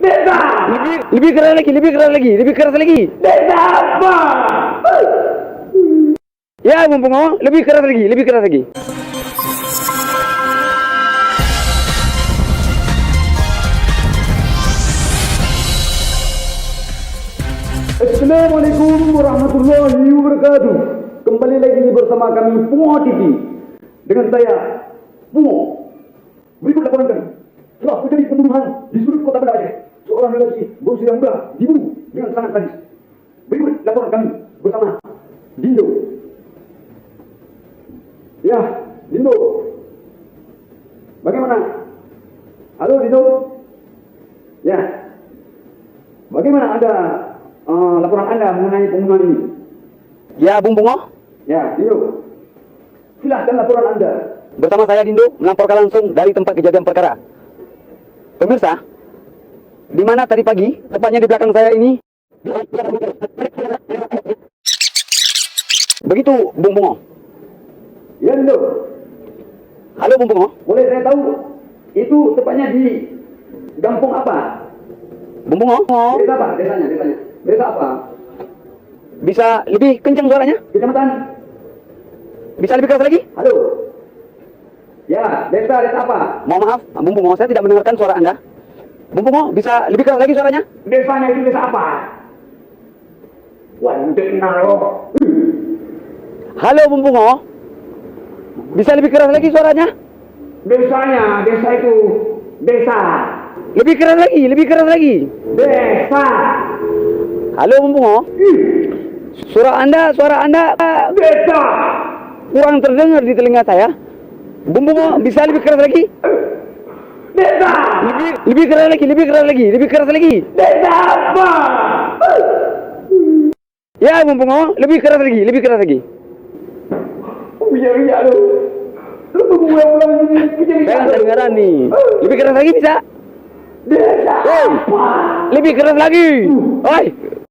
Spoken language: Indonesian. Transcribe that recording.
Desa. Lebih keras lagi, lebih keras lagi, lebih keras lagi. Desa apa? Ya, Bung Bungo, lebih keras lagi, lebih keras lagi. Assalamualaikum warahmatullahi wabarakatuh. Kembali lagi bersama kami Pungo TV. Dengan saya Pungo. Berikut laporan kami. Telah terjadi pembunuhan di sudut kota Banda Aceh. Seorang lelaki berusia muda dibunuh dengan sangat sadis. Berikut laporan kami bersama Dindo. Ya, Dindo. Bagaimana? Halo Dindo. Ya. Bagaimana Anda laporan Anda mengenai pembunuhan ini? Ya, Bung Bungo. Ya, Dindo. Silahkan laporan Anda. Bersama saya Dindo melaporkan langsung dari tempat kejadian perkara. Pemirsa, di mana tadi pagi, tepatnya di belakang saya ini, begitu Bung Bungo. Ya, Dindo. Halo Bung Bungo. Boleh saya tahu itu tepatnya di kampung apa? Bung Bungo, Desa apa? Desanya. Desa apa? bisa lebih kencang suaranya? Kecamatan? Bisa lebih keras lagi? Halo. Ya, desa apa? Mohon maaf, Bung Bungo, saya tidak mendengarkan suara Anda. Bung Bungo, bisa lebih keras lagi suaranya? Desanya itu desa apa? Wah, itu kenal loh. Halo Bung Bungo, bisa lebih keras lagi suaranya? Desanya, desa itu desa. Lebih keras lagi, lebih keras lagi. Desa. Halo Bung Bungo, suara Anda Desa. kurang terdengar di telinga saya. Bung Bungo, bisa lebih keras lagi? Desa. Lebih keras lagi, lebih keras lagi, lebih keras lagi. Desa apa? Ya Bung Bungo, lebih keras lagi, lebih keras lagi. Iya lu. Lu tunggu ulang ini. Saya nggak kedengaran nih. Lebih keras lagi bisa? Desa Hey, apa? lebih keras lagi. Oi.